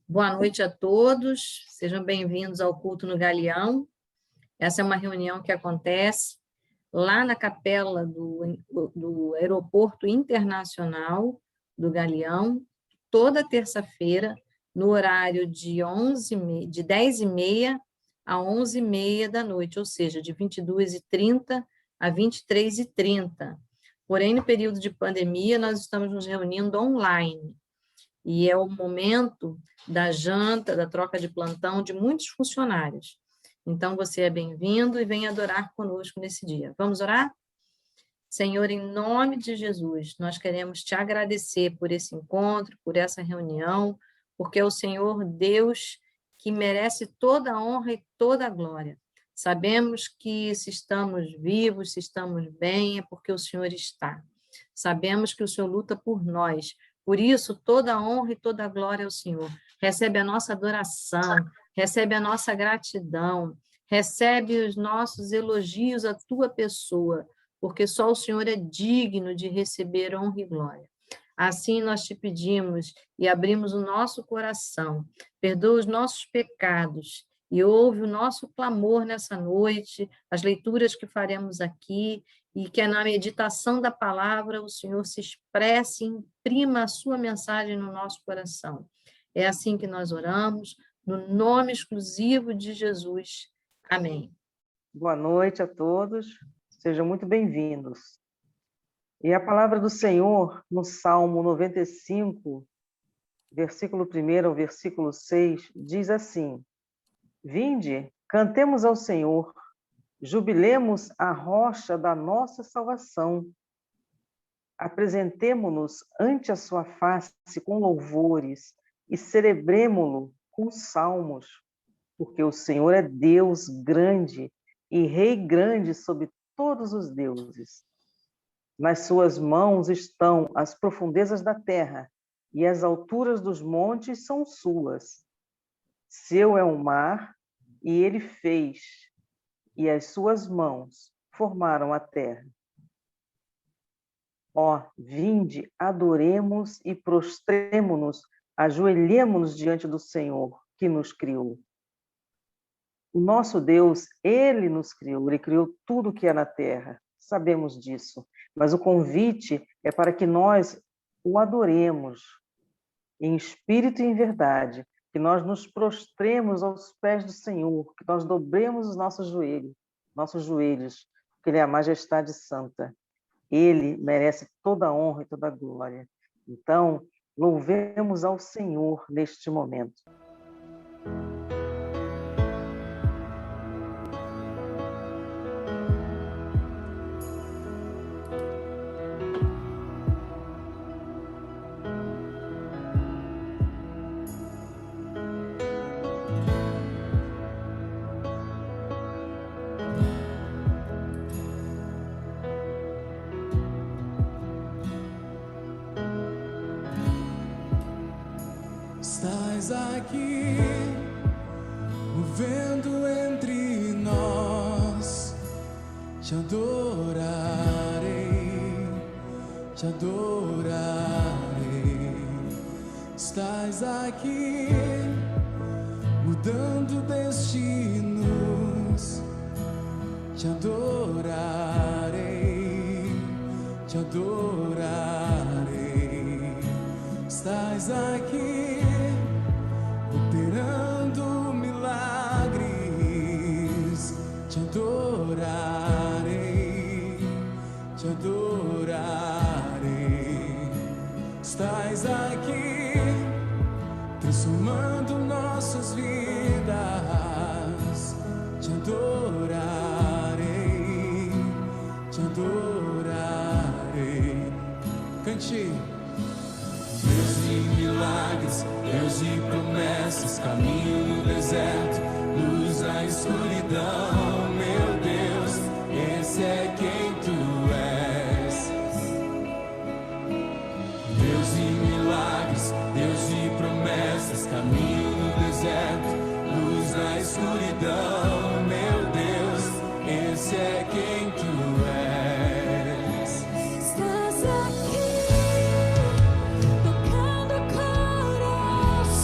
Boa noite a todos, sejam bem-vindos ao culto no Galeão. Essa é uma reunião que acontece lá na capela do Aeroporto Internacional do Galeão, toda terça-feira, no horário de 10h30 a 11h30 da noite, ou seja, de 22h30 a 23h30. Porém, no período de pandemia, nós estamos nos reunindo online, e é o momento da janta, da troca de plantão de muitos funcionários. Então, você é bem-vindo e vem adorar conosco nesse dia. Vamos orar? Senhor, em nome de Jesus, nós queremos te agradecer por esse encontro, por essa reunião, porque é o Senhor Deus que merece toda a honra e toda a glória. Sabemos que se estamos vivos, se estamos bem, é porque o Senhor está. Sabemos que o Senhor luta por nós. Por isso, toda a honra e toda a glória ao Senhor. Recebe a nossa adoração, recebe a nossa gratidão, recebe os nossos elogios à tua pessoa, porque só o Senhor é digno de receber honra e glória. Assim nós te pedimos e abrimos o nosso coração, perdoa os nossos pecados e ouve o nosso clamor nessa noite, as leituras que faremos aqui, e que na meditação da palavra o Senhor se expresse e imprima a sua mensagem no nosso coração. É assim que nós oramos, no nome exclusivo de Jesus. Amém. Boa noite a todos, sejam muito bem-vindos. E a palavra do Senhor, no Salmo 95, versículo 1 ao versículo 6, diz assim: Vinde, cantemos ao Senhor, jubilemos a rocha da nossa salvação. Apresentemo-nos ante a sua face com louvores e celebremo-lo com salmos, porque o Senhor é Deus grande e Rei grande sobre todos os deuses. Nas suas mãos estão as profundezas da terra, e as alturas dos montes são suas. Seu é o mar, e ele fez, e as suas mãos formaram a terra. Ó, vinde, adoremos e prostremo-nos, ajoelhemo-nos diante do Senhor, que nos criou. O nosso Deus, Ele nos criou, Ele criou tudo que é na terra, sabemos disso, mas o convite é para que nós o adoremos, em espírito e em verdade, que nós nos prostremos aos pés do Senhor, que nós dobremos os nossos joelhos, porque Ele é a majestade santa. Ele merece toda a honra e toda a glória. Então, louvemos ao Senhor neste momento. Estás aqui, movendo entre nós, te adorarei, te adorarei. Estás aqui, mudando destinos, te adorarei, te adorarei. Estás aqui, operando milagres, te adorarei, te adorarei. Estás aqui, transformando nossas vidas, te adorarei, te adorarei. Cante. Deus de milagres, Deus de promessas, caminho no deserto, luz na escuridão, meu Deus, esse é quem tu és. Deus de milagres, Deus de promessas, caminho no deserto, luz na escuridão, meu Deus, esse é quem tu és. Estás aqui, tocando corações.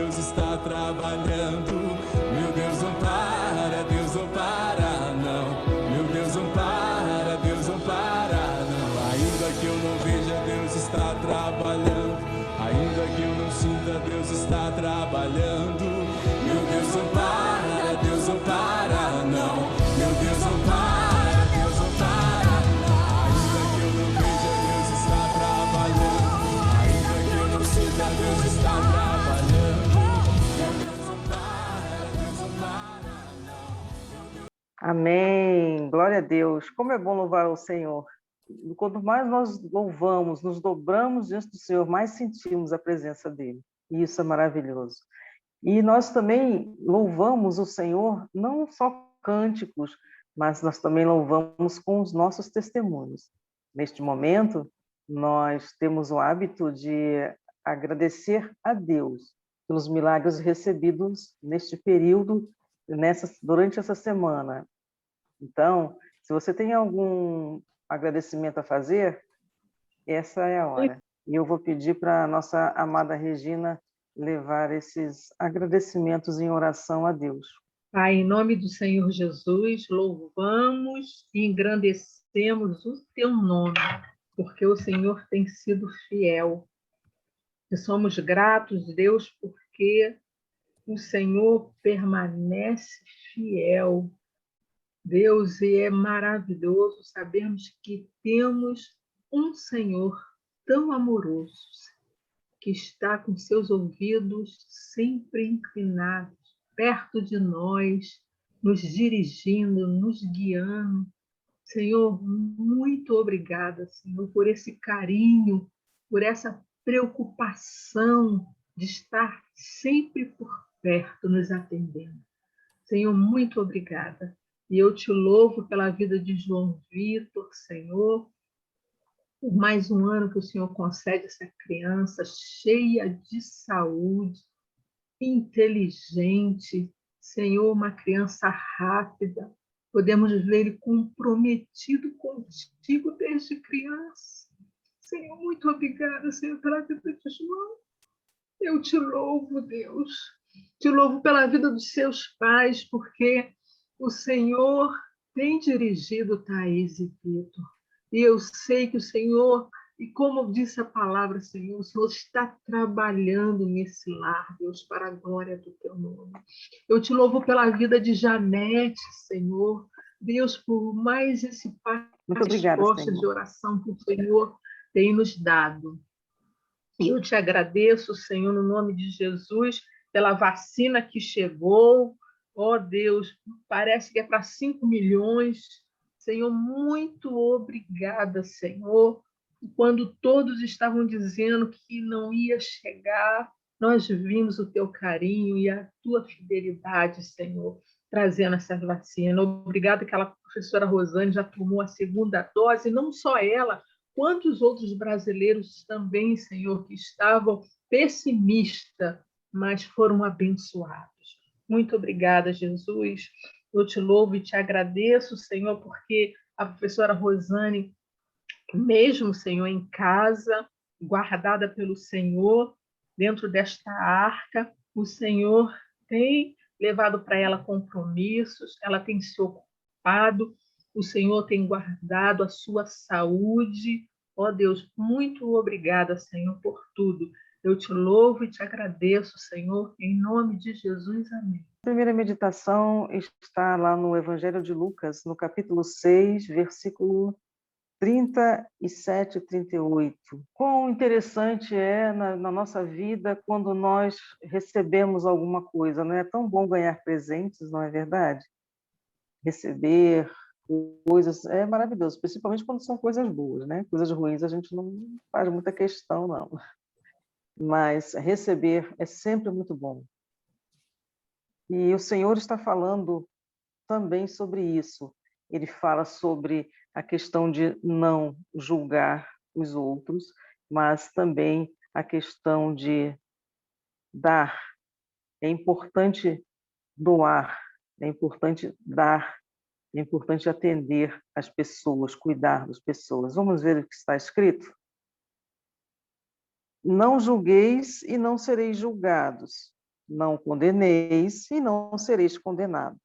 Deus está trabalhando. Meu Deus não para, Deus não para, não. Meu Deus não para, Deus não para, não. Ainda que eu não veja, Deus está trabalhando. Ainda que eu não sinta, Deus está trabalhando. Meu Deus não para, Deus não para, não. Meu Deus não para, Deus não para, não. Ainda que eu não veja, Deus está trabalhando. Ainda que eu não sinta, Deus está trabalhando. Meu Deus não para, Deus não para, não. Amém. Glória a Deus. Como é bom louvar o Senhor. Quanto mais nós louvamos, nos dobramos diante do Senhor, mais sentimos a presença dele. E isso é maravilhoso. E nós também louvamos o Senhor, não só cânticos, mas nós também louvamos com os nossos testemunhos. Neste momento, nós temos o hábito de agradecer a Deus pelos milagres recebidos neste período, durante essa semana. Então, se você tem algum agradecimento a fazer, essa é a hora. E eu vou pedir para a nossa amada Regina levar esses agradecimentos em oração a Deus. Pai, em nome do Senhor Jesus, louvamos e engrandecemos o teu nome, porque o Senhor tem sido fiel. E somos gratos, Deus, porque o Senhor permanece fiel. Deus, e é maravilhoso sabermos que temos um Senhor tão amoroso, que está com seus ouvidos sempre inclinados, perto de nós, nos dirigindo, nos guiando. Senhor, muito obrigada, Senhor, por esse carinho, por essa preocupação de estar sempre por perto, nos atendendo. Senhor, muito obrigada. E eu te louvo pela vida de João Vitor, Senhor, por mais um ano que o Senhor concede essa criança cheia de saúde, inteligente, Senhor, uma criança rápida. Podemos ver ele comprometido contigo desde criança. Senhor, muito obrigada, Senhor, pela vida de João. Eu te louvo, Deus. Te louvo pela vida dos seus pais, porque o Senhor tem dirigido Thaís e Vitor. E eu sei que o Senhor, e como disse a palavra, Senhor, o Senhor está trabalhando nesse lar, Deus, para a glória do teu nome. Eu te louvo pela vida de Janete, Senhor. Deus, por mais esse resposta de oração que o Senhor tem nos dado. E eu te agradeço, Senhor, no nome de Jesus, pela vacina que chegou. Ó Deus, parece que é para 5 milhões. Senhor, muito obrigada, Senhor. Quando todos estavam dizendo que não ia chegar, nós vimos o teu carinho e a tua fidelidade, Senhor, trazendo essa vacina. Obrigada que aquela professora Rosane já tomou a segunda dose, não só ela, quantos outros brasileiros também, Senhor, que estavam pessimistas, mas foram abençoados. Muito obrigada, Jesus. Eu te louvo e te agradeço, Senhor, porque a professora Rosane, mesmo, Senhor, em casa, guardada pelo Senhor, dentro desta arca, o Senhor tem levado para ela compromissos, ela tem se ocupado, o Senhor tem guardado a sua saúde. Ó Deus, muito obrigada, Senhor, por tudo. Eu te louvo e te agradeço, Senhor, em nome de Jesus. Amém. A primeira meditação está lá no Evangelho de Lucas, no capítulo 6, versículo 37 e 38. Quão interessante é na nossa vida quando nós recebemos alguma coisa, não é tão bom ganhar presentes, não é verdade? Receber coisas é maravilhoso, principalmente quando são coisas boas, né? Coisas ruins a gente não faz muita questão, não. Mas receber é sempre muito bom. E o Senhor está falando também sobre isso. Ele fala sobre a questão de não julgar os outros, mas também a questão de dar. É importante doar, é importante dar, é importante atender as pessoas, cuidar das pessoas. Vamos ver o que está escrito? Não julgueis e não sereis julgados. Não condeneis e não sereis condenados.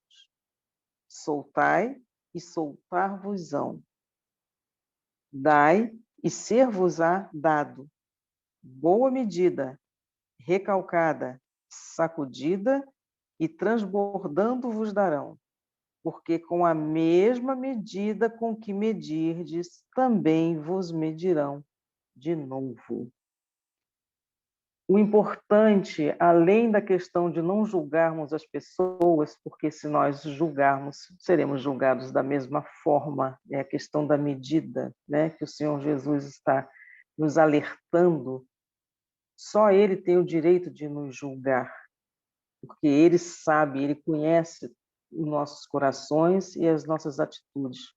Soltai e soltar-vos-ão. Dai e ser-vos-á dado. Boa medida, recalcada, sacudida e transbordando vos darão. Porque com a mesma medida com que medirdes, também vos medirão de novo. O importante, além da questão de não julgarmos as pessoas, porque se nós julgarmos, seremos julgados da mesma forma, é a questão da medida, né, que o Senhor Jesus está nos alertando. Só Ele tem o direito de nos julgar, porque Ele sabe, Ele conhece os nossos corações e as nossas atitudes.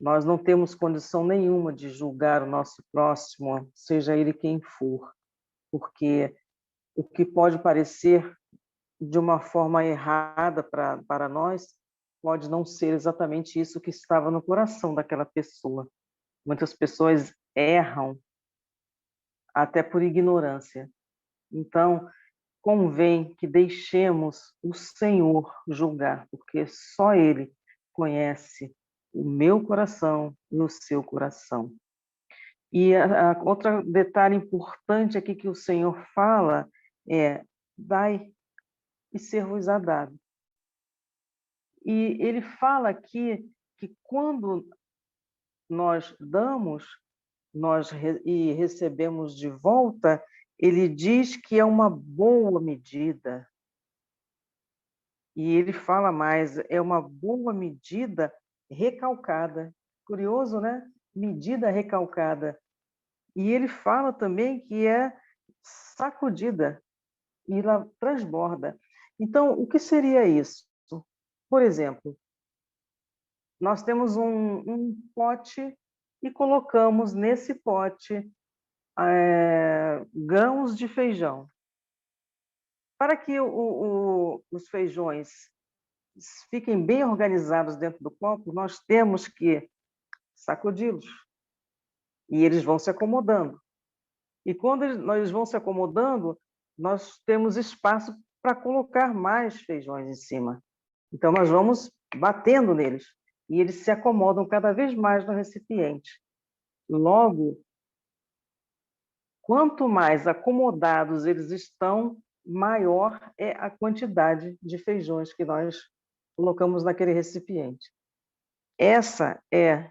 Nós não temos condição nenhuma de julgar o nosso próximo, seja ele quem for, porque o que pode parecer de uma forma errada para nós pode não ser exatamente isso que estava no coração daquela pessoa. Muitas pessoas erram até por ignorância. Então, convém que deixemos o Senhor julgar, porque só Ele conhece o meu coração e o seu coração. E outro detalhe importante aqui que o Senhor fala é: dai e ser-vos-á dado. E ele fala aqui que quando nós damos e recebemos de volta, ele diz que é uma boa medida. E ele fala mais, é uma boa medida recalcada. Curioso, né? Medida recalcada. E ele fala também que é sacudida e ela transborda. Então, o que seria isso? Por exemplo, nós temos um pote e colocamos nesse pote grãos de feijão. Para que os feijões fiquem bem organizados dentro do copo, nós temos que sacudi-los. E eles vão se acomodando. E quando eles vão se acomodando, nós temos espaço para colocar mais feijões em cima. Então, nós vamos batendo neles. E eles se acomodam cada vez mais no recipiente. Logo, quanto mais acomodados eles estão, maior é a quantidade de feijões que nós colocamos naquele recipiente. Essa é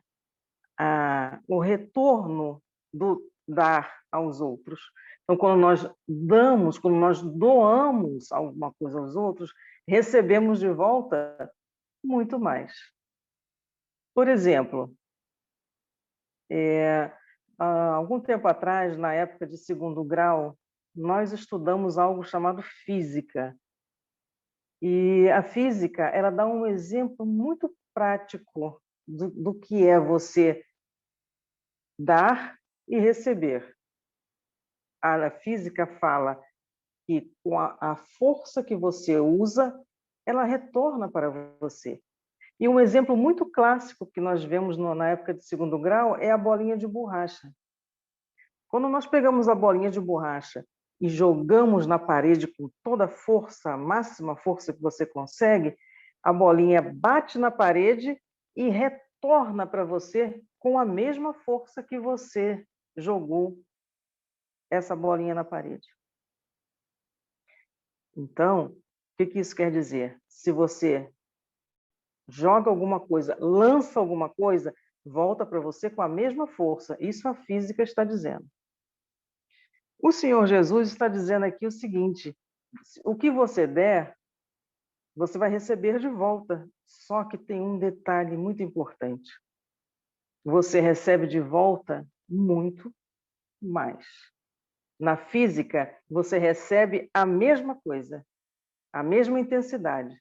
o retorno do dar aos outros. Então, quando nós damos, quando nós doamos alguma coisa aos outros, recebemos de volta muito mais. Por exemplo, há algum tempo atrás, na época de segundo grau, nós estudamos algo chamado física. E a física, ela dá um exemplo muito prático do que é você dar e receber. A física fala que com a força que você usa, ela retorna para você. E um exemplo muito clássico que nós vemos na época de segundo grau é a bolinha de borracha. Quando nós pegamos a bolinha de borracha e jogamos na parede com toda a força, a máxima força que você consegue, a bolinha bate na parede e retorna para você com a mesma força que você jogou essa bolinha na parede. Então, o que isso quer dizer? Se você joga alguma coisa, lança alguma coisa, volta para você com a mesma força. Isso a física está dizendo. O Senhor Jesus está dizendo aqui o seguinte: o que você der, você vai receber de volta. Só que tem um detalhe muito importante. Você recebe de volta muito mais. Na física, você recebe a mesma coisa, a mesma intensidade.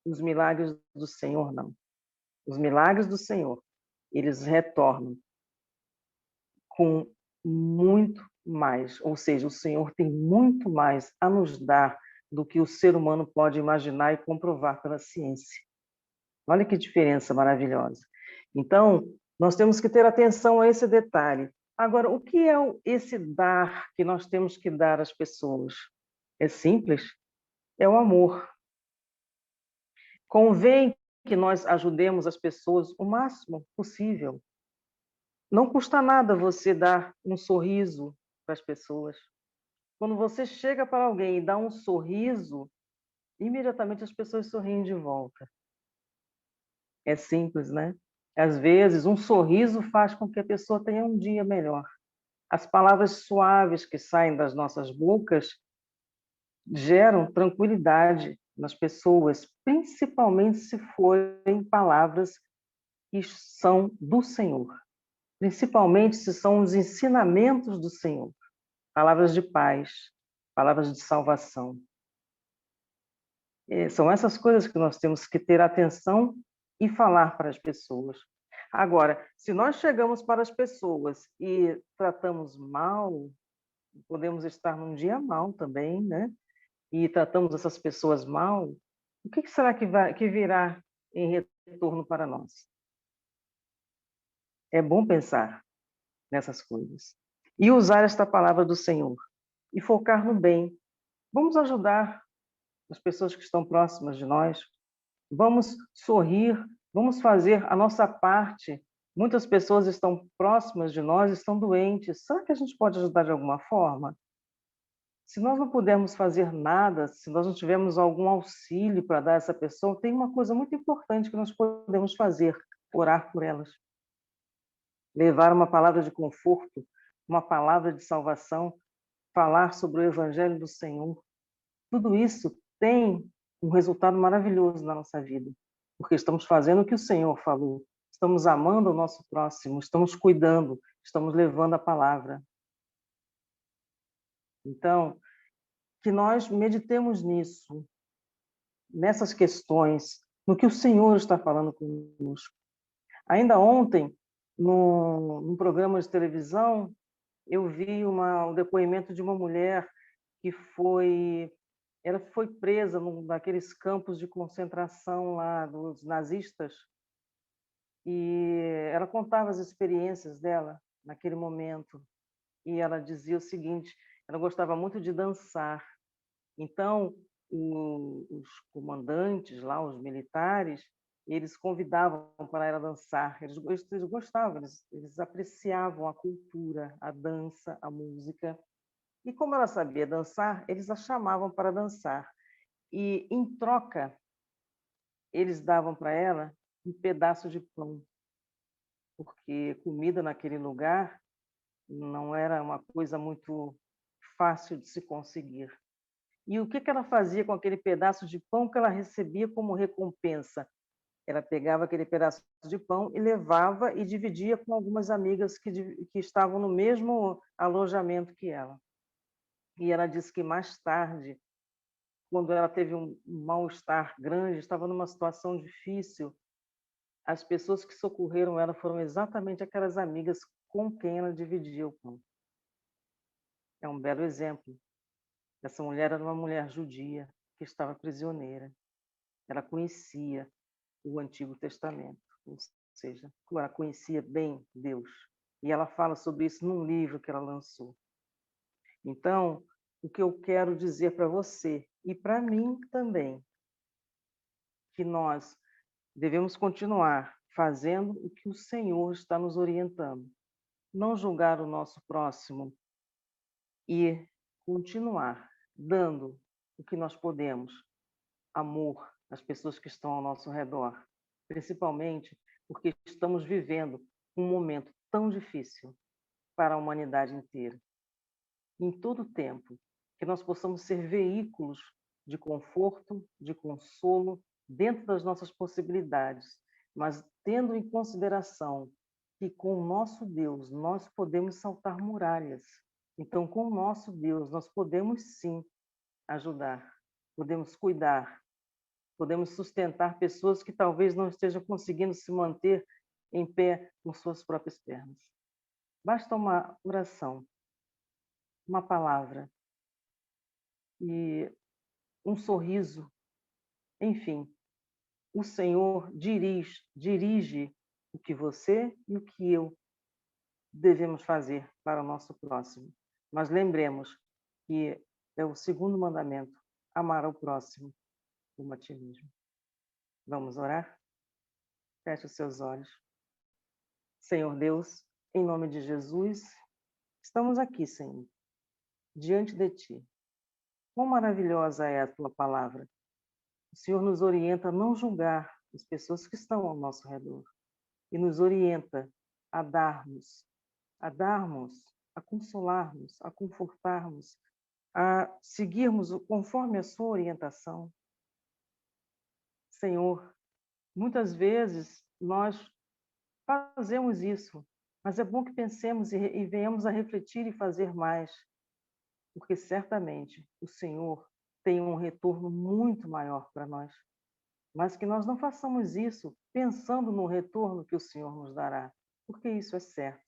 Os milagres do Senhor, não. Os milagres do Senhor, eles retornam com muito mais. Ou seja, o Senhor tem muito mais a nos dar do que o ser humano pode imaginar e comprovar pela ciência. Olha que diferença maravilhosa. Então, nós temos que ter atenção a esse detalhe. Agora, o que é esse dar que nós temos que dar às pessoas? É simples, é o amor. Convém que nós ajudemos as pessoas o máximo possível. Não custa nada você dar um sorriso para as pessoas. Quando você chega para alguém e dá um sorriso, imediatamente as pessoas sorriem de volta. É simples, né? Às vezes, um sorriso faz com que a pessoa tenha um dia melhor. As palavras suaves que saem das nossas bocas geram tranquilidade nas pessoas, principalmente se forem palavras que são do Senhor, principalmente se são os ensinamentos do Senhor, palavras de paz, palavras de salvação. São essas coisas que nós temos que ter atenção e falar para as pessoas. Agora, se nós chegamos para as pessoas e tratamos mal, podemos estar num dia mal também, né? E tratamos essas pessoas mal, o que será que virá em retorno para nós? É bom pensar nessas coisas e usar esta palavra do Senhor e focar no bem. Vamos ajudar as pessoas que estão próximas de nós, vamos sorrir, vamos fazer a nossa parte. Muitas pessoas estão próximas de nós, estão doentes. Será que a gente pode ajudar de alguma forma? Se nós não pudermos fazer nada, se nós não tivermos algum auxílio para dar a essa pessoa, tem uma coisa muito importante que nós podemos fazer: orar por elas. Levar uma palavra de conforto, uma palavra de salvação, falar sobre o Evangelho do Senhor. Tudo isso tem um resultado maravilhoso na nossa vida, porque estamos fazendo o que o Senhor falou, estamos amando o nosso próximo, estamos cuidando, estamos levando a palavra. Então, que nós meditemos nisso, nessas questões, no que o Senhor está falando conosco. Ainda ontem, num programa de televisão, eu vi o depoimento de uma mulher que ela foi presa naqueles campos de concentração lá dos nazistas, e ela contava as experiências dela naquele momento, e ela dizia o seguinte: ela gostava muito de dançar. Então, os comandantes lá, os militares, eles convidavam para ela dançar. Eles gostavam, eles apreciavam a cultura, a dança, a música. E como ela sabia dançar, eles a chamavam para dançar. E, em troca, eles davam para ela um pedaço de pão, porque comida naquele lugar não era uma coisa muito fácil de se conseguir. E o que ela fazia com aquele pedaço de pão que ela recebia como recompensa? Ela pegava aquele pedaço de pão e levava e dividia com algumas amigas que estavam no mesmo alojamento que ela. E ela disse que mais tarde, quando ela teve um mal-estar grande, estava numa situação difícil, as pessoas que socorreram ela foram exatamente aquelas amigas com quem ela dividia o pão. É um belo exemplo. Essa mulher era uma mulher judia que estava prisioneira. Ela conhecia o Antigo Testamento, ou seja, ela conhecia bem Deus. E ela fala sobre isso num livro que ela lançou. Então, o que eu quero dizer para você, e para mim também, que nós devemos continuar fazendo o que o Senhor está nos orientando. Não julgar o nosso próximo e continuar dando o que nós podemos, amor às pessoas que estão ao nosso redor, principalmente porque estamos vivendo um momento tão difícil para a humanidade inteira. Em todo tempo, que nós possamos ser veículos de conforto, de consolo, dentro das nossas possibilidades, mas tendo em consideração que com o nosso Deus nós podemos saltar muralhas. Então, com o nosso Deus, nós podemos sim ajudar, podemos cuidar, podemos sustentar pessoas que talvez não estejam conseguindo se manter em pé com suas próprias pernas. Basta uma oração, uma palavra e um sorriso. Enfim, o Senhor dirige o que você e o que eu devemos fazer para o nosso próximo. Mas lembremos que é o segundo mandamento: amar ao próximo como a ti mesmo. Vamos orar? Feche os seus olhos. Senhor Deus, em nome de Jesus, estamos aqui, Senhor, diante de Ti. Quão maravilhosa é a Tua palavra. O Senhor nos orienta a não julgar as pessoas que estão ao nosso redor e nos orienta a darmos, a consolarmos, a confortarmos, a seguirmos conforme a Sua orientação. Senhor, muitas vezes nós fazemos isso, mas é bom que pensemos e venhamos a refletir e fazer mais, porque certamente o Senhor tem um retorno muito maior para nós, mas que nós não façamos isso pensando no retorno que o Senhor nos dará, porque isso é certo,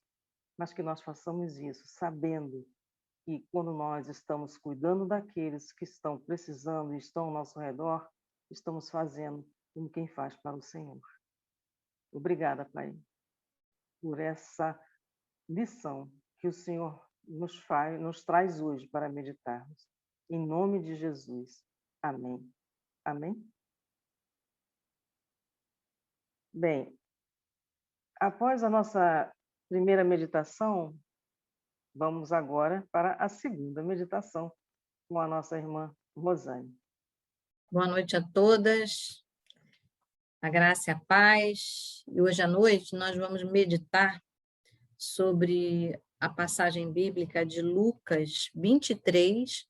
mas que nós façamos isso sabendo que quando nós estamos cuidando daqueles que estão precisando e estão ao nosso redor, estamos fazendo como quem faz para o Senhor. Obrigada, Pai, por essa lição que o Senhor nos traz hoje para meditarmos. Em nome de Jesus. Amém. Amém? Bem, após a nossa primeira meditação, vamos agora para a segunda meditação com a nossa irmã Rosane. Boa noite a todas, a graça e a paz. E hoje à noite nós vamos meditar sobre a passagem bíblica de Lucas 23,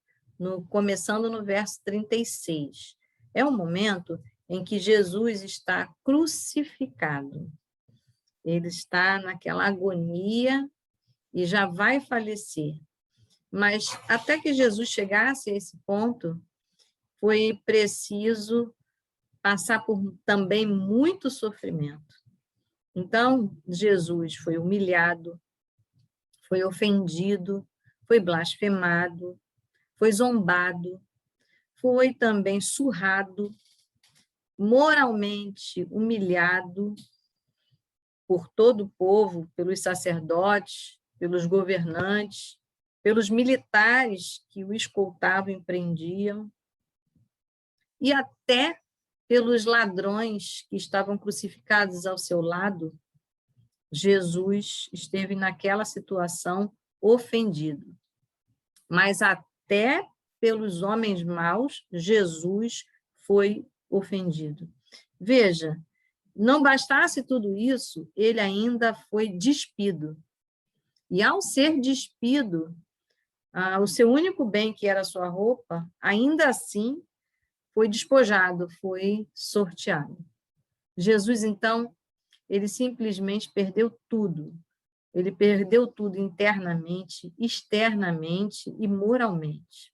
começando no verso 36. É o momento em que Jesus está crucificado. Ele está naquela agonia e já vai falecer. Mas até que Jesus chegasse a esse ponto, foi preciso passar por também muito sofrimento. Então, Jesus foi humilhado, foi ofendido, foi blasfemado, foi zombado, foi também surrado, moralmente humilhado por todo o povo, pelos sacerdotes, pelos governantes, pelos militares que o escoltavam e prendiam, e até pelos ladrões que estavam crucificados ao seu lado. Jesus esteve naquela situação ofendido. Mas até pelos homens maus, Jesus foi ofendido. Veja, não bastasse tudo isso, ele ainda foi despido. E ao ser despido, o seu único bem, que era a sua roupa, ainda assim foi despojado, foi sorteado. Jesus, então, ele simplesmente perdeu tudo. Ele perdeu tudo internamente, externamente e moralmente.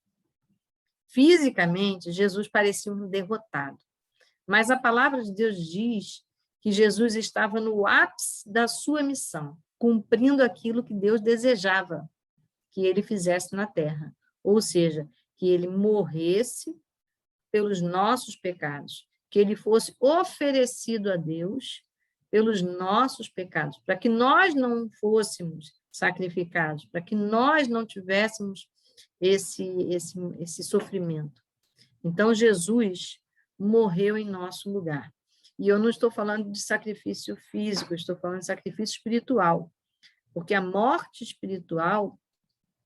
Fisicamente, Jesus parecia um derrotado. Mas a palavra de Deus diz que Jesus estava no ápice da sua missão, cumprindo aquilo que Deus desejava que ele fizesse na terra. Ou seja, que ele morresse pelos nossos pecados, que ele fosse oferecido a Deus pelos nossos pecados, para que nós não fôssemos sacrificados, para que nós não tivéssemos esse sofrimento. Então, Jesus morreu em nosso lugar. E eu não estou falando de sacrifício físico, eu estou falando de sacrifício espiritual, porque a morte espiritual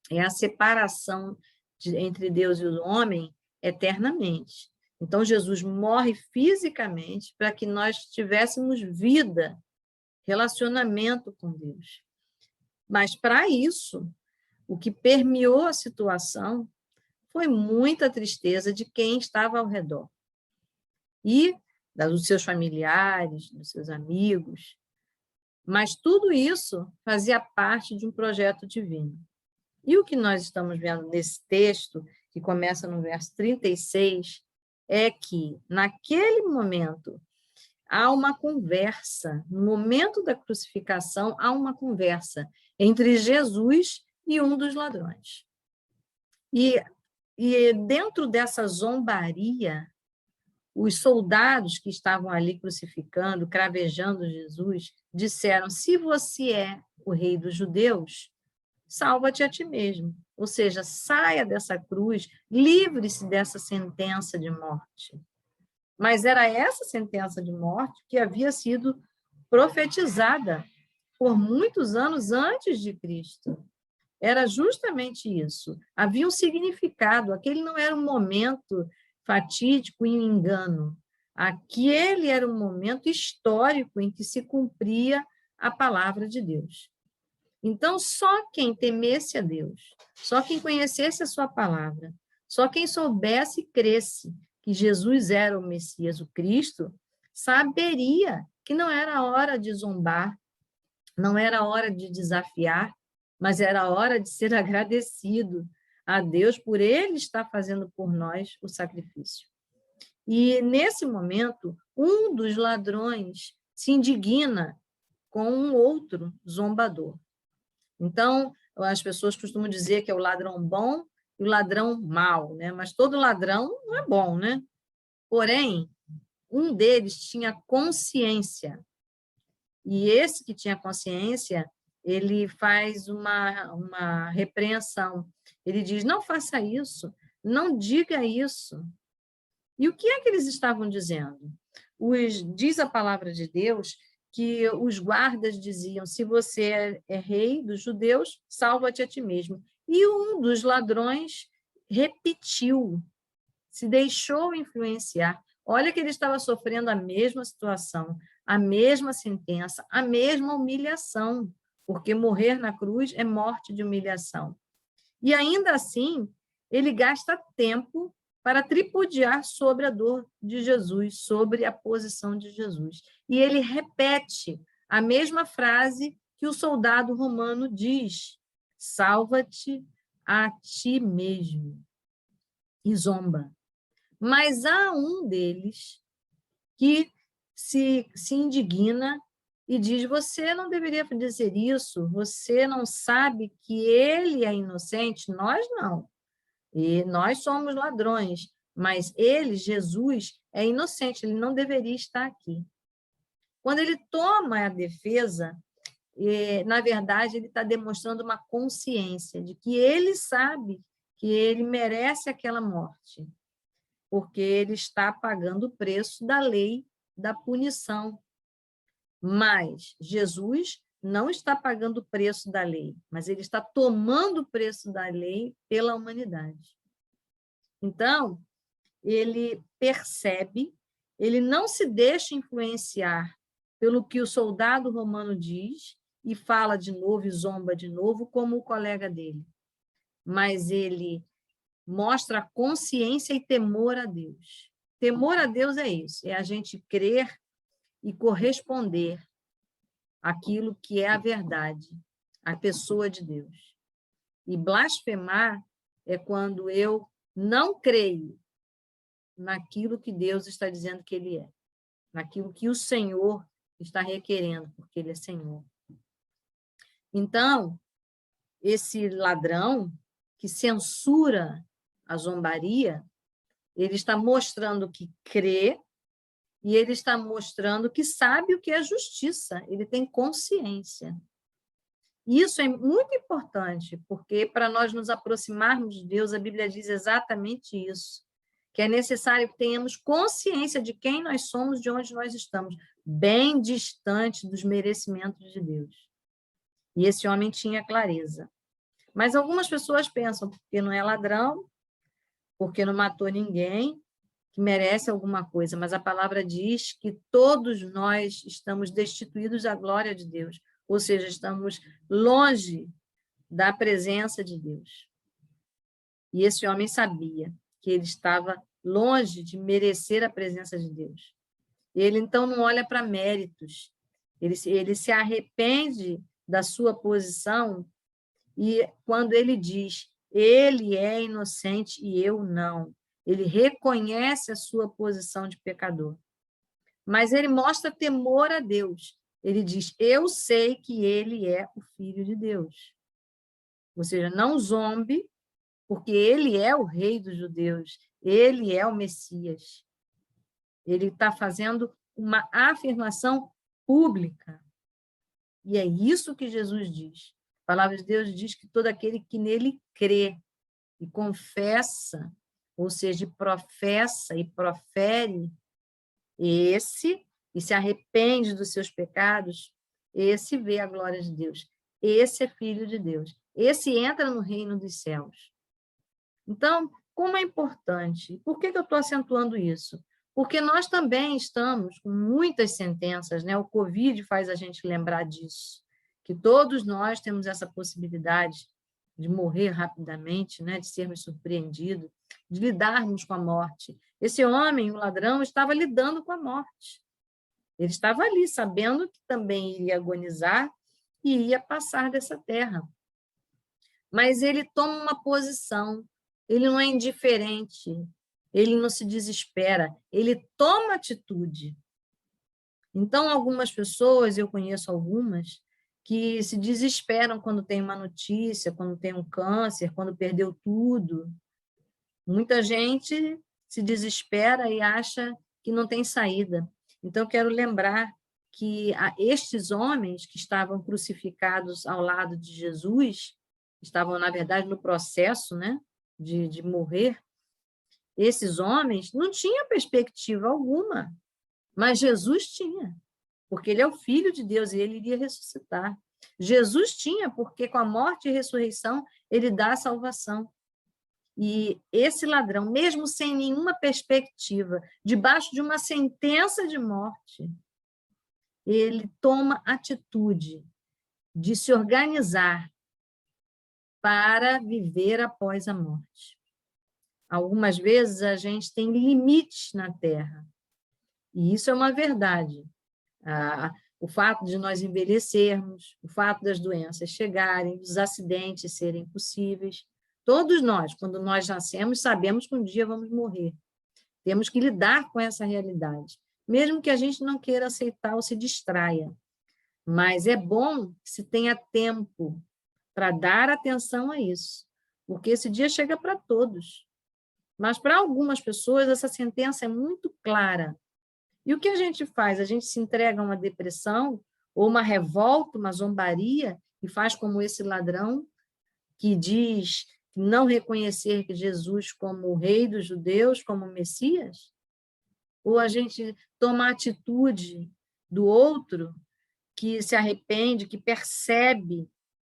é a separação entre Deus e o homem eternamente. Então, Jesus morre fisicamente para que nós tivéssemos vida, relacionamento com Deus. Mas, para isso, o que permeou a situação foi muita tristeza de quem estava ao redor. E dos seus familiares, dos seus amigos. Mas tudo isso fazia parte de um projeto divino. E o que nós estamos vendo nesse texto, que começa no verso 36, é que, naquele momento, há uma conversa, no momento da crucificação, há uma conversa entre Jesus e um dos ladrões. E dentro dessa zombaria, os soldados que estavam ali crucificando, cravejando Jesus, disseram: se você é o rei dos judeus, salva-te a ti mesmo. Ou seja, saia dessa cruz, livre-se dessa sentença de morte. Mas era essa sentença de morte que havia sido profetizada por muitos anos antes de Cristo. Era justamente isso. Havia um significado. Aquele não era um momento fatídico e um engano. Aquele era um momento histórico em que se cumpria a palavra de Deus. Então, só quem temesse a Deus, só quem conhecesse a sua palavra, só quem soubesse e cresce que Jesus era o Messias, o Cristo, saberia que não era hora de zombar, não era hora de desafiar, mas era hora de ser agradecido a Deus por Ele estar fazendo por nós o sacrifício. E, nesse momento, um dos ladrões se indigna com um outro zombador. Então, as pessoas costumam dizer que é o ladrão bom e o ladrão mau, né? Mas todo ladrão não é bom, né? Porém, um deles tinha consciência. E esse que tinha consciência, ele faz uma repreensão. Ele diz, não faça isso, não diga isso. E o que é que eles estavam dizendo? Diz a palavra de Deus que os guardas diziam, se você é rei dos judeus, salva-te a ti mesmo. E um dos ladrões repetiu, se deixou influenciar. Olha que ele estava sofrendo a mesma situação, a mesma sentença, a mesma humilhação, porque morrer na cruz é morte de humilhação. E ainda assim, ele gasta tempo para tripudiar sobre a dor de Jesus, sobre a posição de Jesus. E ele repete a mesma frase que o soldado romano diz, salva-te a ti mesmo, e zomba. Mas há um deles que se indigna e diz, você não deveria dizer isso, você não sabe que ele é inocente? Nós não. E nós somos ladrões, mas ele, Jesus, é inocente, ele não deveria estar aqui. Quando ele toma a defesa, na verdade, ele está demonstrando uma consciência de que ele sabe que ele merece aquela morte, porque ele está pagando o preço da lei da punição. Mas Jesus não está pagando o preço da lei, mas ele está tomando o preço da lei pela humanidade. Então, ele percebe, ele não se deixa influenciar pelo que o soldado romano diz e fala de novo e zomba de novo, como o colega dele. Mas ele mostra consciência e temor a Deus. Temor a Deus é isso, é a gente crer e corresponder àquilo que é a verdade, a pessoa de Deus. E blasfemar é quando eu não creio naquilo que Deus está dizendo que Ele é, naquilo que o Senhor está requerendo, porque Ele é Senhor. Então, esse ladrão que censura a zombaria, ele está mostrando que crê e ele está mostrando que sabe o que é justiça, ele tem consciência. Isso é muito importante, porque para nós nos aproximarmos de Deus, a Bíblia diz exatamente isso, que é necessário que tenhamos consciência de quem nós somos, de onde nós estamos, bem distante dos merecimentos de Deus. E esse homem tinha clareza. Mas algumas pessoas pensam, porque não é ladrão, porque não matou ninguém, que merece alguma coisa, mas a palavra diz que todos nós estamos destituídos da glória de Deus, ou seja, estamos longe da presença de Deus. E esse homem sabia que ele estava longe de merecer a presença de Deus. Ele, então, não olha para méritos, ele se arrepende da sua posição, e quando ele diz, ele é inocente e eu não, ele reconhece a sua posição de pecador. Mas ele mostra temor a Deus. Ele diz, eu sei que ele é o Filho de Deus. Ou seja, não zombe, porque ele é o Rei dos judeus, ele é o Messias. Ele está fazendo uma afirmação pública. E é isso que Jesus diz. A palavra de Deus diz que todo aquele que nele crê e confessa, ou seja, professa e profere, esse, e se arrepende dos seus pecados, esse vê a glória de Deus. Esse é filho de Deus. Esse entra no reino dos céus. Então, como é importante? Por que eu estou acentuando isso? Porque nós também estamos com muitas sentenças, né? O Covid faz a gente lembrar disso, que todos nós temos essa possibilidade de morrer rapidamente, né? De sermos surpreendidos, de lidarmos com a morte. Esse homem, o ladrão, estava lidando com a morte. Ele estava ali, sabendo que também iria agonizar e ia passar dessa terra. Mas ele toma uma posição, ele não é indiferente, ele não se desespera, ele toma atitude. Então, algumas pessoas, eu conheço algumas, que se desesperam quando tem uma notícia, quando tem um câncer, quando perdeu tudo. Muita gente se desespera e acha que não tem saída. Então, quero lembrar que estes homens que estavam crucificados ao lado de Jesus, estavam, na verdade, no processo, né, de morrer, esses homens não tinham perspectiva alguma, mas Jesus tinha, porque ele é o Filho de Deus e ele iria ressuscitar. Jesus tinha, porque com a morte e ressurreição, ele dá a salvação. E esse ladrão, mesmo sem nenhuma perspectiva, debaixo de uma sentença de morte, ele toma atitude de se organizar para viver após a morte. Algumas vezes a gente tem limites na Terra, e isso é uma verdade. O fato de nós envelhecermos, o fato das doenças chegarem, dos acidentes serem possíveis. Todos nós, quando nós nascemos, sabemos que um dia vamos morrer. Temos que lidar com essa realidade, mesmo que a gente não queira aceitar ou se distraia. Mas é bom que se tenha tempo para dar atenção a isso, porque esse dia chega para todos. Mas para algumas pessoas essa sentença é muito clara. E o que a gente faz? A gente se entrega a uma depressão, ou uma revolta, uma zombaria, e faz como esse ladrão, que diz não reconhecer que Jesus como o rei dos judeus, como o Messias? Ou a gente toma a atitude do outro, que se arrepende, que percebe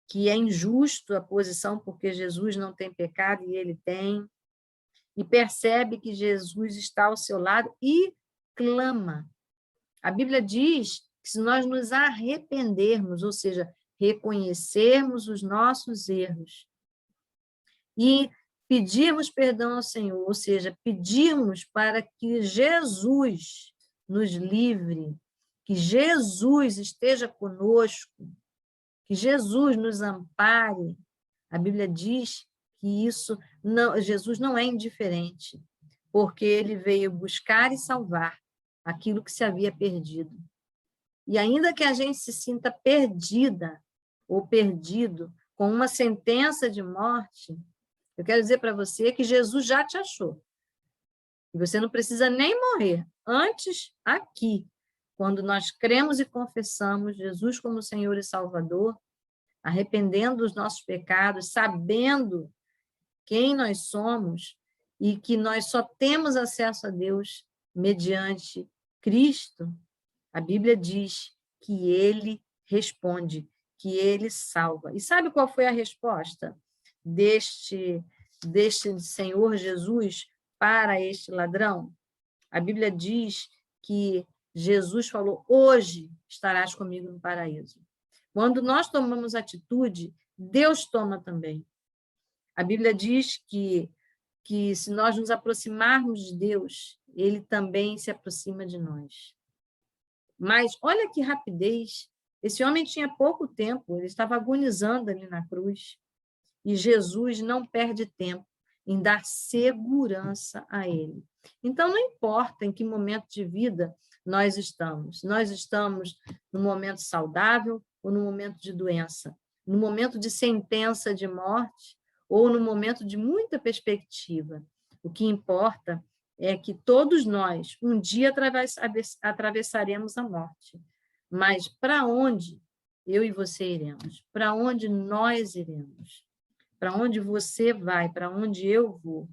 que é injusto a posição, porque Jesus não tem pecado e ele tem, e percebe que Jesus está ao seu lado e clama. A Bíblia diz que se nós nos arrependermos, ou seja, reconhecermos os nossos erros e pedirmos perdão ao Senhor, ou seja, pedirmos para que Jesus nos livre, que Jesus esteja conosco, que Jesus nos ampare. A Bíblia diz que Jesus não é indiferente, porque ele veio buscar e salvar aquilo que se havia perdido. E ainda que a gente se sinta perdida ou perdido com uma sentença de morte, eu quero dizer para você que Jesus já te achou. E você não precisa nem morrer. Antes, aqui, quando nós cremos e confessamos Jesus como Senhor e Salvador, arrependendo dos nossos pecados, sabendo quem nós somos e que nós só temos acesso a Deus mediante Cristo, a Bíblia diz que ele responde, que ele salva. E sabe qual foi a resposta deste Senhor Jesus para este ladrão? A Bíblia diz que Jesus falou: hoje estarás comigo no paraíso. Quando nós tomamos atitude, Deus toma também. A Bíblia diz que se nós nos aproximarmos de Deus, ele também se aproxima de nós. Mas olha que rapidez, esse homem tinha pouco tempo, ele estava agonizando ali na cruz, e Jesus não perde tempo em dar segurança a ele. Então, não importa em que momento de vida nós estamos no momento saudável ou no momento de doença, no momento de sentença de morte ou no momento de muita perspectiva. O que importa é que todos nós, um dia, atravessaremos a morte. Mas para onde eu e você iremos? Para onde nós iremos? Para onde você vai? Para onde eu vou?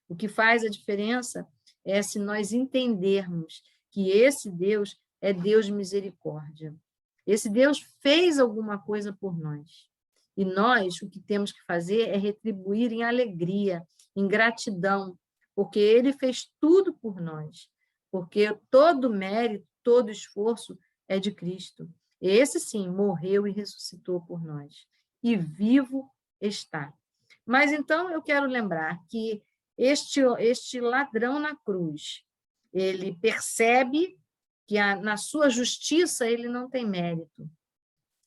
O que faz a diferença é se nós entendermos que esse Deus é Deus de misericórdia. Esse Deus fez alguma coisa por nós. E nós, o que temos que fazer é retribuir em alegria, em gratidão, porque Ele fez tudo por nós. Porque todo mérito, todo esforço é de Cristo. Esse, sim, morreu e ressuscitou por nós. E vivo está. Mas, então, eu quero lembrar que este ladrão na cruz, ele percebe que na sua justiça ele não tem mérito.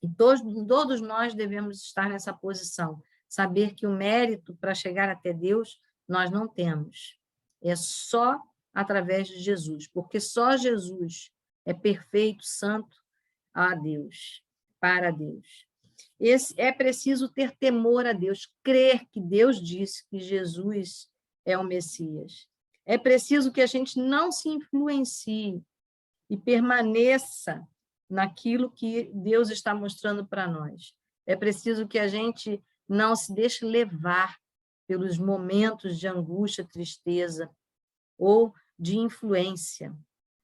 E todos nós devemos estar nessa posição, saber que o mérito para chegar até Deus nós não temos. É só através de Jesus, porque só Jesus é perfeito, santo a Deus, para Deus. É preciso ter temor a Deus, crer que Deus disse que Jesus é o Messias. É preciso que a gente não se influencie e permaneça naquilo que Deus está mostrando para nós. É preciso que a gente não se deixe levar pelos momentos de angústia, tristeza ou de influência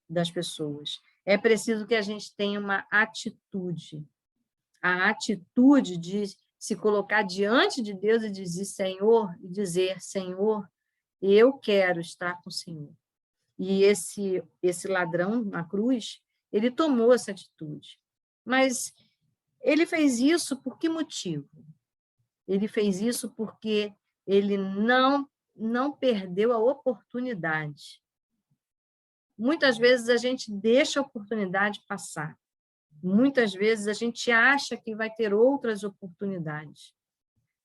das pessoas. É preciso que a gente tenha uma atitude, a atitude de se colocar diante de Deus e dizer, Senhor, eu quero estar com o Senhor. E esse ladrão na cruz, ele tomou essa atitude. Mas ele fez isso por que motivo? Ele fez isso porque ele não perdeu a oportunidade. Muitas vezes a gente deixa a oportunidade passar. Muitas vezes a gente acha que vai ter outras oportunidades.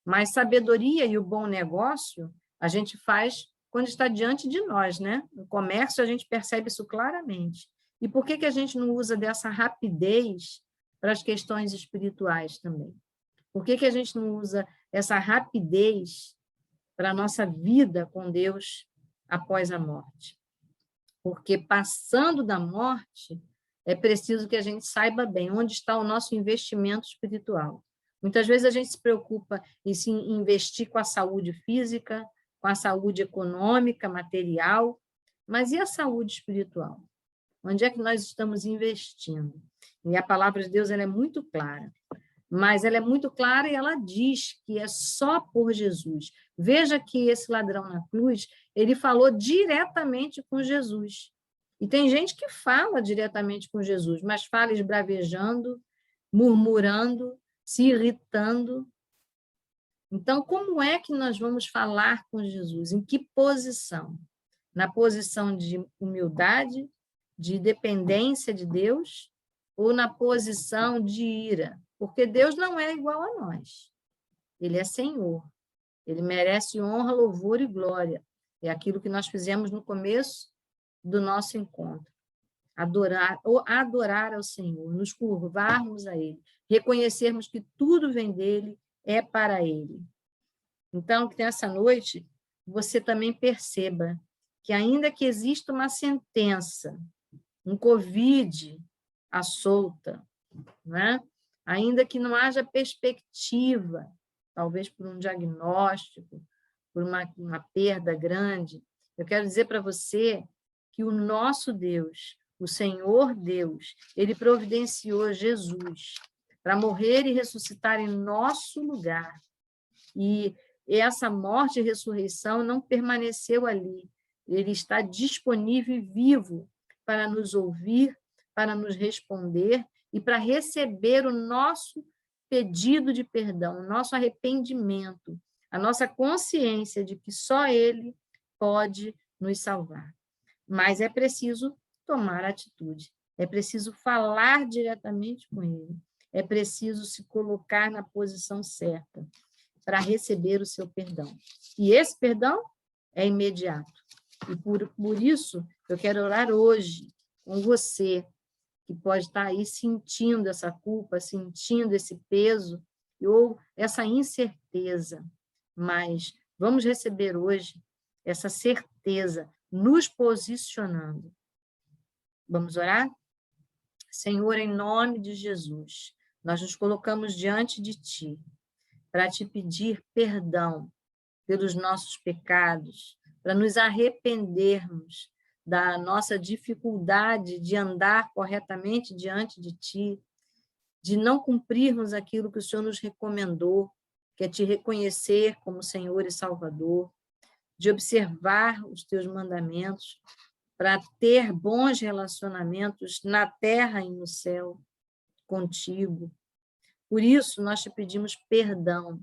Mas sabedoria e o bom negócio a gente faz quando está diante de nós, né? No comércio a gente percebe isso claramente. E por que a gente não usa dessa rapidez para as questões espirituais também? Por que a gente não usa essa rapidez para a nossa vida com Deus após a morte? Porque passando da morte, é preciso que a gente saiba bem onde está o nosso investimento espiritual. Muitas vezes a gente se preocupa em se investir com a saúde física, com a saúde econômica, material, mas e a saúde espiritual? Onde é que nós estamos investindo? E a palavra de Deus ela é muito clara, mas ela é muito clara e ela diz que é só por Jesus. Veja que esse ladrão na cruz, ele falou diretamente com Jesus. E tem gente que fala diretamente com Jesus, mas fala esbravejando, murmurando, se irritando. Então, como é que nós vamos falar com Jesus? Em que posição? Na posição de humildade, de dependência de Deus, ou na posição de ira? Porque Deus não é igual a nós. Ele é Senhor. Ele merece honra, louvor e glória. É aquilo que nós fizemos no começo do nosso encontro. Adorar ao Senhor, nos curvarmos a Ele, reconhecermos que tudo vem dEle, é para Ele. Então, que nessa noite você também perceba que ainda que exista uma sentença, um Covid à solta, né? Ainda que não haja perspectiva, talvez por um diagnóstico, por uma perda grande, eu quero dizer para você que o nosso Deus, o Senhor Deus, Ele providenciou Jesus para morrer e ressuscitar em nosso lugar. E essa morte e ressurreição não permaneceu ali. Ele está disponível e vivo para nos ouvir, para nos responder e para receber o nosso pedido de perdão, o nosso arrependimento, a nossa consciência de que só Ele pode nos salvar. Mas é preciso tomar atitude, é preciso falar diretamente com Ele, é preciso se colocar na posição certa para receber o seu perdão. E esse perdão é imediato. E por isso, eu quero orar hoje com você, que pode estar aí sentindo essa culpa, sentindo esse peso, ou essa incerteza. Mas vamos receber hoje essa certeza, nos posicionando. Vamos orar? Senhor, em nome de Jesus, nós nos colocamos diante de Ti para Te pedir perdão pelos nossos pecados, para nos arrependermos da nossa dificuldade de andar corretamente diante de Ti, de não cumprirmos aquilo que o Senhor nos recomendou, que é Te reconhecer como Senhor e Salvador, de observar os Teus mandamentos, para ter bons relacionamentos na terra e no céu contigo. Por isso, nós Te pedimos perdão.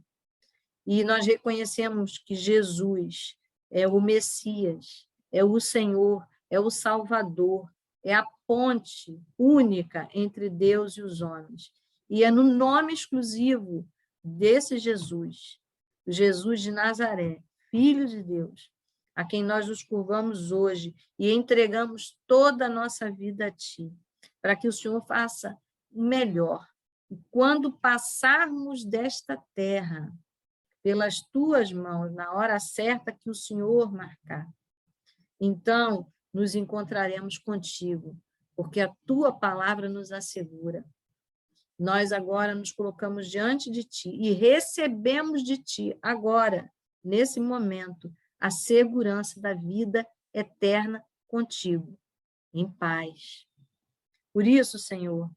E nós reconhecemos que Jesus é o Messias, é o Senhor, é o Salvador, é a ponte única entre Deus e os homens. E é no nome exclusivo desse Jesus, o Jesus de Nazaré, Filho de Deus, a quem nós nos curvamos hoje e entregamos toda a nossa vida a Ti, para que o Senhor faça o melhor. E quando passarmos desta terra, pelas Tuas mãos, na hora certa que o Senhor marcar, então nos encontraremos contigo, porque a Tua palavra nos assegura. Nós agora nos colocamos diante de Ti e recebemos de Ti, agora, nesse momento, a segurança da vida eterna contigo, em paz. Por isso, Senhor,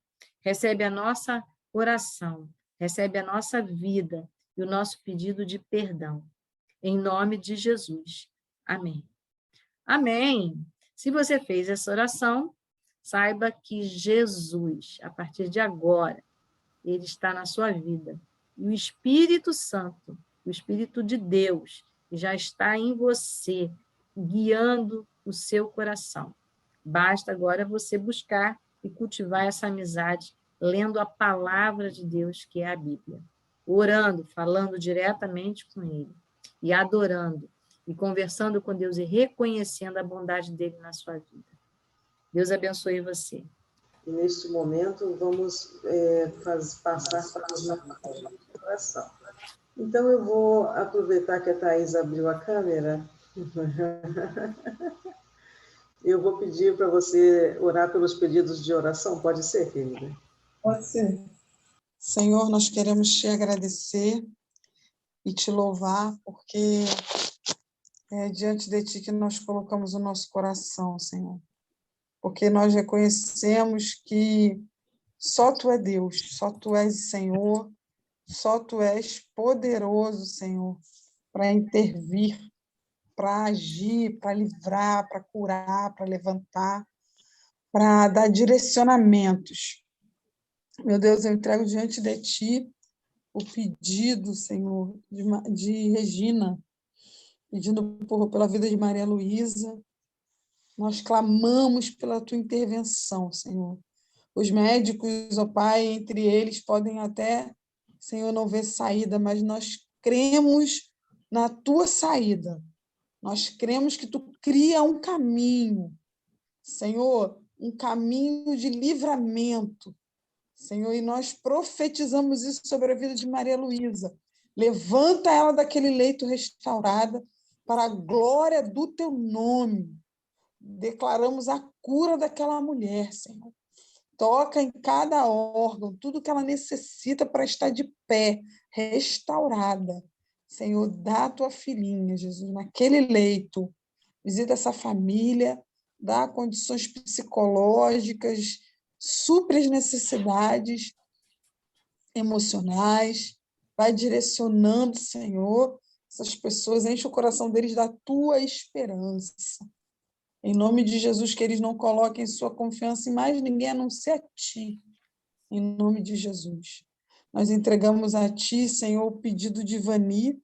recebe a nossa oração, recebe a nossa vida e o nosso pedido de perdão. Em nome de Jesus. Amém. Amém. Se você fez essa oração, saiba que Jesus, a partir de agora, ele está na sua vida. E o Espírito Santo, o Espírito de Deus, já está em você, guiando o seu coração. Basta agora você buscar e cultivar essa amizade, lendo a palavra de Deus, que é a Bíblia. Orando, falando diretamente com Ele, e adorando, e conversando com Deus, e reconhecendo a bondade dEle na sua vida. Deus abençoe você. E neste momento vamos passar para a nossa oração. Então eu vou aproveitar que a Thais abriu a câmera. Eu vou pedir para você orar pelos pedidos de oração, pode ser, querida? Pode ser. Senhor, nós queremos Te agradecer e Te louvar, porque é diante de Ti que nós colocamos o nosso coração, Senhor. Porque nós reconhecemos que só Tu é Deus, só Tu és Senhor, só Tu és poderoso, Senhor, para intervir, para agir, para livrar, para curar, para levantar, para dar direcionamentos. Meu Deus, eu entrego diante de Ti o pedido, Senhor, de Regina, pedindo pela vida de Maria Luísa. Nós clamamos pela Tua intervenção, Senhor. Os médicos, ó Pai, entre eles podem até, Senhor, não ver saída, mas nós cremos na Tua saída. Nós cremos que Tu cria um caminho, Senhor, um caminho de livramento, Senhor, e nós profetizamos isso sobre a vida de Maria Luísa. Levanta ela daquele leito restaurada para a glória do Teu nome. Declaramos a cura daquela mulher, Senhor. Toca em cada órgão, tudo que ela necessita para estar de pé, restaurada. Senhor, dá a Tua filhinha, Jesus, naquele leito. Visita essa família, dá condições psicológicas, supre as necessidades emocionais, vai direcionando, Senhor, essas pessoas, enche o coração deles da Tua esperança. Em nome de Jesus, que eles não coloquem sua confiança em mais ninguém a não ser a Ti. Em nome de Jesus. Nós entregamos a Ti, Senhor, o pedido de Ivani.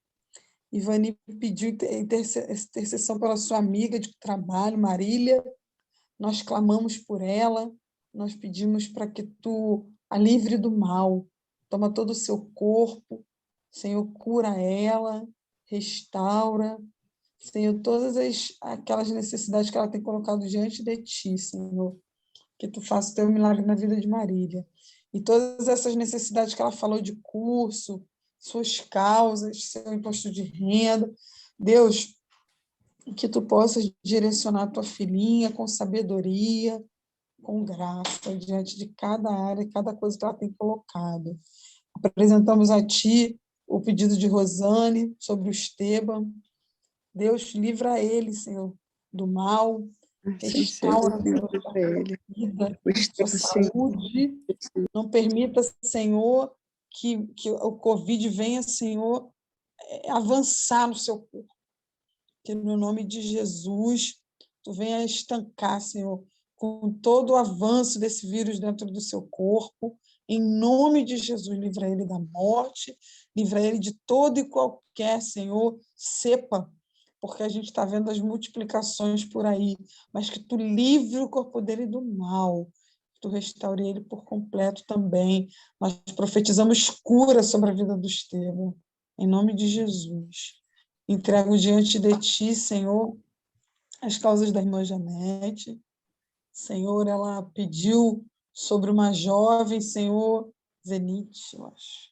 Ivani pediu intercessão pela sua amiga de trabalho, Marília. Nós clamamos por ela. Nós pedimos para que Tu a livre do mal. Toma todo o seu corpo. Senhor, cura ela, restaura. Senhor, todas aquelas necessidades que ela tem colocado diante de Ti, Senhor, que Tu faça o Teu milagre na vida de Marília. E todas essas necessidades que ela falou de curso, suas causas, seu imposto de renda, Deus, que Tu possas direcionar a Tua filhinha com sabedoria, com graça diante de cada área, cada coisa que ela tem colocado. Apresentamos a Ti o pedido de Rosane sobre o Esteban. Deus, livra ele, Senhor, do mal, restaura a sua vida, sua saúde. Não permita, Senhor, que o Covid venha, Senhor, avançar no seu corpo. Que no nome de Jesus, tu venha estancar, Senhor, com todo o avanço desse vírus dentro do seu corpo. Em nome de Jesus, livra ele da morte, livra ele de todo e qualquer, Senhor, cepa, porque a gente está vendo as multiplicações por aí, mas que tu livre o corpo dele do mal, que tu restaure ele por completo também. Nós profetizamos cura sobre a vida do Esteban, em nome de Jesus. Entrego diante de ti, Senhor, as causas da irmã Janete. Senhor, ela pediu sobre uma jovem, Senhor, Zenite, eu acho,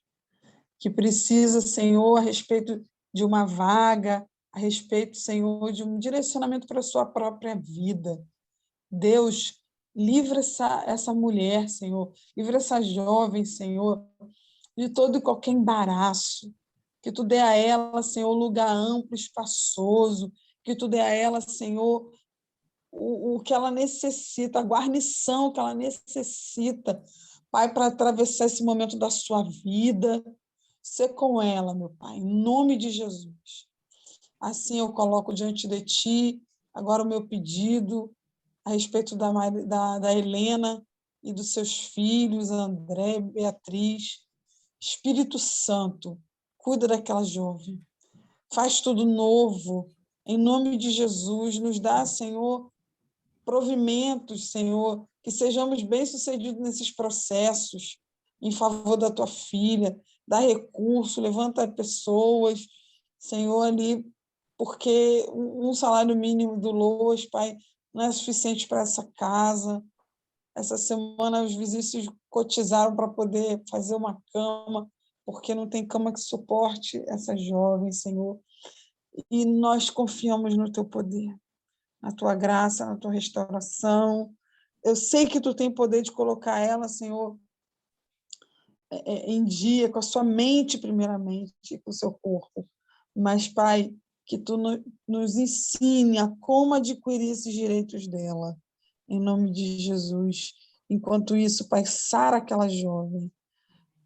que precisa, Senhor, a respeito de uma vaga, a respeito, Senhor, de um direcionamento para a sua própria vida. Deus, livra essa mulher, Senhor, livra essa jovem, Senhor, de todo e qualquer embaraço, que tu dê a ela, Senhor, lugar amplo, espaçoso, que tu dê a ela, Senhor, o que ela necessita, a guarnição que ela necessita, Pai, para atravessar esse momento da sua vida. Ser com ela, meu Pai, em nome de Jesus. Assim eu coloco diante de ti agora o meu pedido a respeito da Helena e dos seus filhos, André, Beatriz. Espírito Santo, cuida daquela jovem. Faz tudo novo. Em nome de Jesus, nos dá, Senhor, provimentos, Senhor, que sejamos bem-sucedidos nesses processos, em favor da tua filha, dá recurso, levanta pessoas, Senhor, ali, porque um salário mínimo do LOAS, Pai, não é suficiente para essa casa. Essa semana os vizinhos se cotizaram para poder fazer uma cama, porque não tem cama que suporte essa jovem, Senhor. E nós confiamos no teu poder, na tua graça, na tua restauração. Eu sei que tu tem poder de colocar ela, Senhor, em dia, com a sua mente, primeiramente, com o seu corpo. Mas, Pai, que tu nos ensine a como adquirir esses direitos dela, em nome de Jesus. Enquanto isso, Pai, sara aquela jovem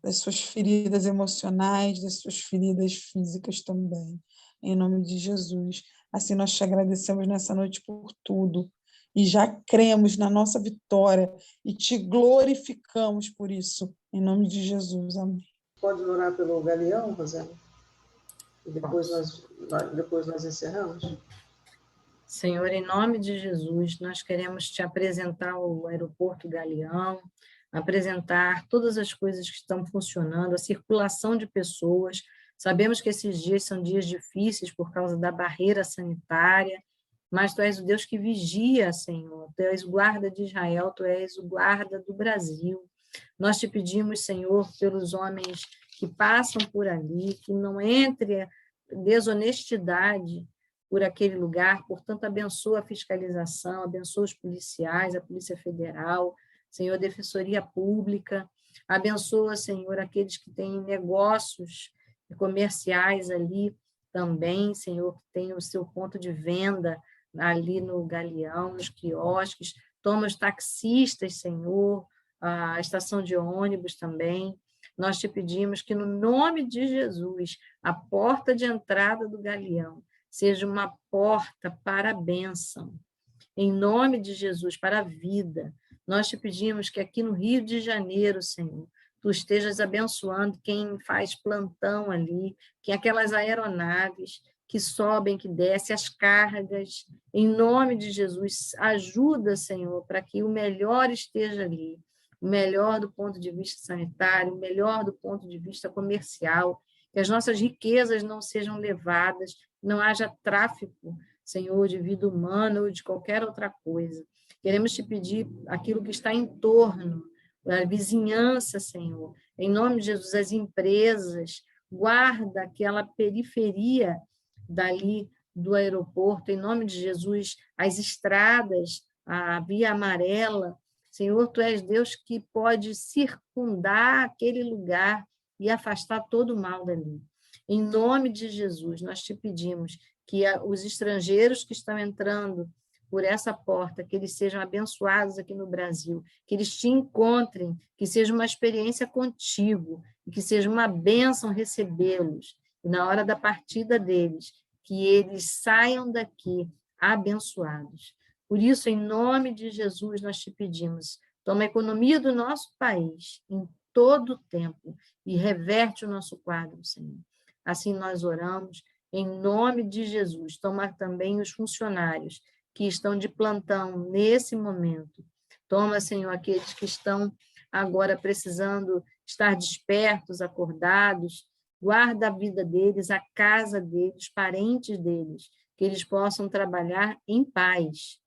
das suas feridas emocionais, das suas feridas físicas também, em nome de Jesus. Assim nós te agradecemos nessa noite por tudo e já cremos na nossa vitória e te glorificamos por isso, em nome de Jesus. Amém. Pode orar pelo Galeão, Rosane? E depois nós encerramos? Senhor, em nome de Jesus, nós queremos te apresentar o aeroporto Galeão, apresentar todas as coisas que estão funcionando, a circulação de pessoas. Sabemos que esses dias são dias difíceis por causa da barreira sanitária, mas tu és o Deus que vigia, Senhor. Tu és o guarda de Israel, tu és o guarda do Brasil. Nós te pedimos, Senhor, pelos homens que passam por ali, que não entre desonestidade por aquele lugar, portanto, abençoa a fiscalização, abençoa os policiais, a Polícia Federal, Senhor, a Defensoria Pública, abençoa, Senhor, aqueles que têm negócios comerciais ali também, Senhor, que tem o seu ponto de venda ali no Galeão, nos quiosques, toma os taxistas, Senhor, a estação de ônibus também. Nós te pedimos que, no nome de Jesus, a porta de entrada do Galeão seja uma porta para a bênção, em nome de Jesus, para a vida. Nós te pedimos que aqui no Rio de Janeiro, Senhor, tu estejas abençoando quem faz plantão ali, que aquelas aeronaves que sobem, que descem, as cargas, em nome de Jesus, ajuda, Senhor, para que o melhor esteja ali, o melhor do ponto de vista sanitário, o melhor do ponto de vista comercial, que as nossas riquezas não sejam levadas, não haja tráfico, Senhor, de vida humana ou de qualquer outra coisa. Queremos te pedir aquilo que está em torno, a vizinhança, Senhor, em nome de Jesus, as empresas, guarda aquela periferia dali do aeroporto, em nome de Jesus, as estradas, a via amarela, Senhor, Tu és Deus que pode circundar aquele lugar e afastar todo o mal dali. Em nome de Jesus, nós te pedimos que os estrangeiros que estão entrando por essa porta, que eles sejam abençoados aqui no Brasil, que eles te encontrem, que seja uma experiência contigo, e que seja uma bênção recebê-los. E na hora da partida deles, que eles saiam daqui abençoados. Por isso, em nome de Jesus, nós te pedimos, toma a economia do nosso país em todo o tempo e reverte o nosso quadro, Senhor. Assim nós oramos, em nome de Jesus. Toma também os funcionários que estão de plantão nesse momento. Toma, Senhor, aqueles que estão agora precisando estar despertos, acordados. Guarda a vida deles, a casa deles, os parentes deles, que eles possam trabalhar em paz.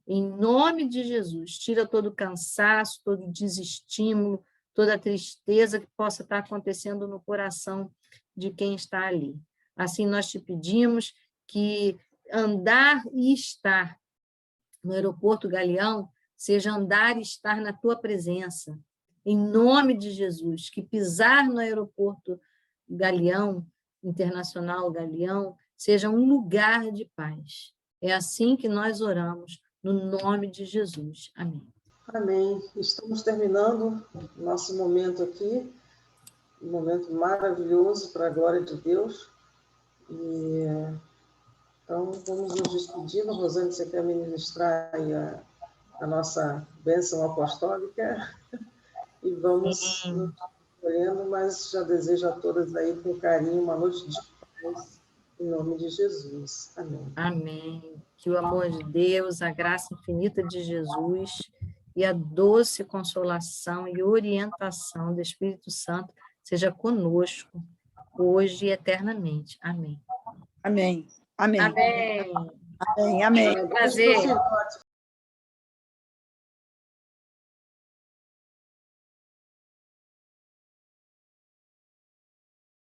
Em nome de Jesus, tira todo o cansaço, todo o desestímulo, toda a tristeza que possa estar acontecendo no coração de quem está ali. Assim, nós te pedimos que andar e estar no aeroporto Galeão seja andar e estar na tua presença. Em nome de Jesus, que pisar no aeroporto Galeão, Internacional Galeão, seja um lugar de paz. É assim que nós oramos, no nome de Jesus. Amém. Amém. Estamos terminando nosso momento aqui, um momento maravilhoso para a glória de Deus. E, então, vamos nos despedindo. Rosane, você quer ministrar aí a nossa bênção apostólica? E vamos nos orando, mas já desejo a todas aí com carinho uma noite de paz, em nome de Jesus. Amém. Amém. Que o amor de Deus, a graça infinita de Jesus e a doce consolação e orientação do Espírito Santo seja conosco, hoje e eternamente. Amém. Amém. Amém. Amém. Amém. Amém. Prazer.